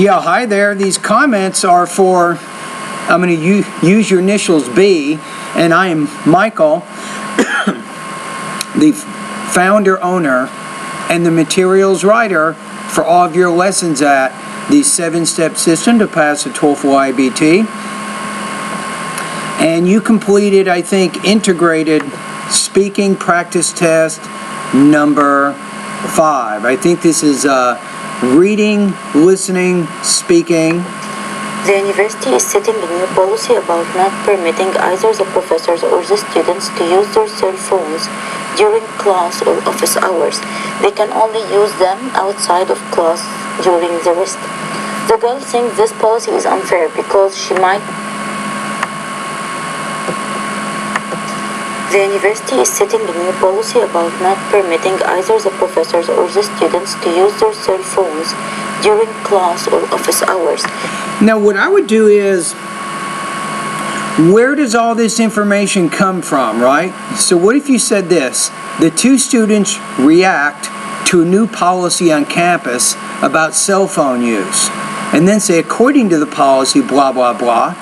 Yeah, hi there. These comments are for, I'm going to use your initials B, and I am Michael, the founder, owner, and the materials writer for all of your lessons at the 7-step system to pass the TOEFL IBT. And you completed, I think, integrated speaking practice test number 5. I think this is reading, listening, speaking. The university is setting a new policy about not permitting either the professors or the students to use their cell phones during class or office hours. They can only use them outside of class during the rest. The girl thinks this policy is unfair because she might. The university is setting a new policy about not permitting either the professors or the students to use their cell phones during class or office hours. Now, what I would do is, where does all this information come from, right? So what if you said this: the 2 students react to a new policy on campus about cell phone use, and then say, according to the policy, blah, blah, blah,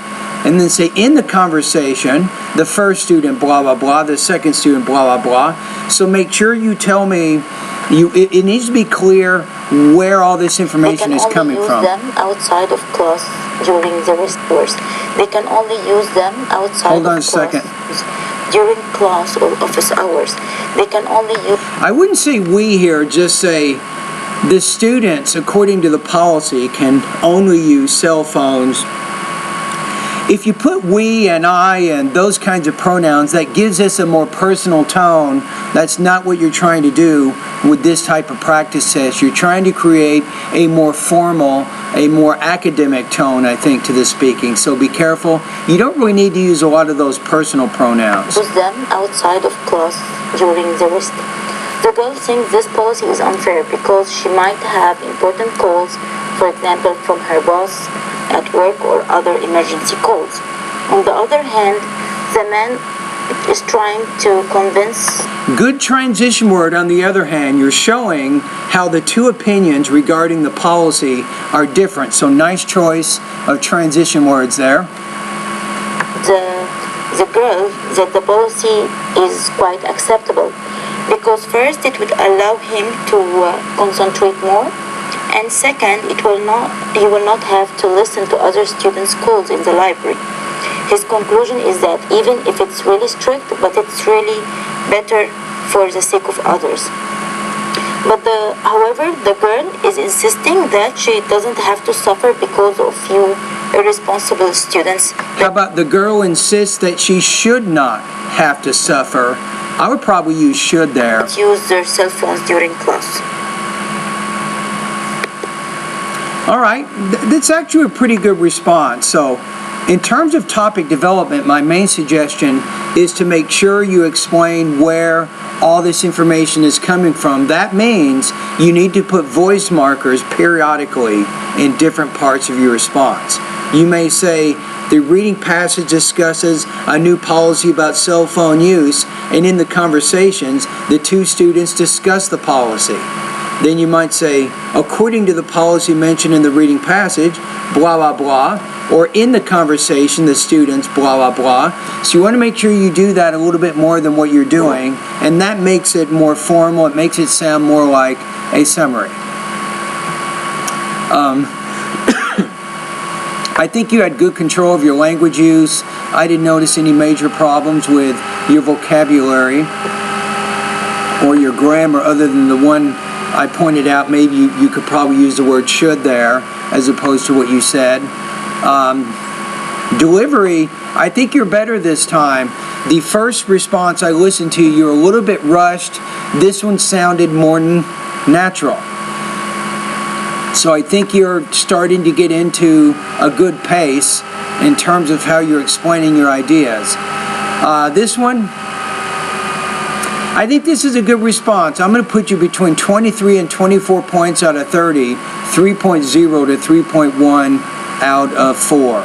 and then say, in the conversation, the first student, blah, blah, blah, the second student, blah, blah, blah. So make sure you tell me, it needs to be clear where all this information is coming from. They can only use them outside of class during the rest hours. They can only use them outside Hold on of a second. During class or office hours. They can only use... I wouldn't say we here, just say the students, according to the policy, can only use cell phones. If you put we and I and those kinds of pronouns, that gives us a more personal tone. That's not what you're trying to do with this type of practice test. You're trying to create a more formal, a more academic tone, I think, to the speaking. So be careful. You don't really need to use a lot of those personal pronouns. Use them outside of class during the rest. The girl thinks this policy is unfair because she might have important calls, for example, from her boss at work or other emergency calls. On the other hand, the man is trying to convince... Good transition word. On the other hand, you're showing how the 2 opinions regarding the policy are different. So nice choice of transition words there. The girl that the policy is quite acceptable because first it would allow him to concentrate more, and second, he will not have to listen to other students' calls in the library. His conclusion is that even if it's really strict, but it's really better for the sake of others. But however, the girl is insisting that she doesn't have to suffer because of few irresponsible students. How about the girl insists that she should not have to suffer? I would probably use should there. Use their cell phones during class. All right, that's actually a pretty good response. So in terms of topic development, my main suggestion is to make sure you explain where all this information is coming from. That means you need to put voice markers periodically in different parts of your response. You may say, the reading passage discusses a new policy about cell phone use, and in the conversations, the 2 students discuss the policy. Then you might say, according to the policy mentioned in the reading passage, blah, blah, blah, or in the conversation, the students, blah, blah, blah. So you want to make sure you do that a little bit more than what you're doing, and that makes it more formal. It makes it sound more like a summary. I think you had good control of your language use. I didn't notice any major problems with your vocabulary or your grammar other than the one I pointed out. Maybe you could probably use the word should there as opposed to what you said. Delivery, I think you're better this time. The first response I listened to, you're a little bit rushed. This one sounded more natural. So I think you're starting to get into a good pace in terms of how you're explaining your ideas. This one, I think this is a good response. I'm going to put you between 23 and 24 points out of 30, 3.0 to 3.1 out of 4.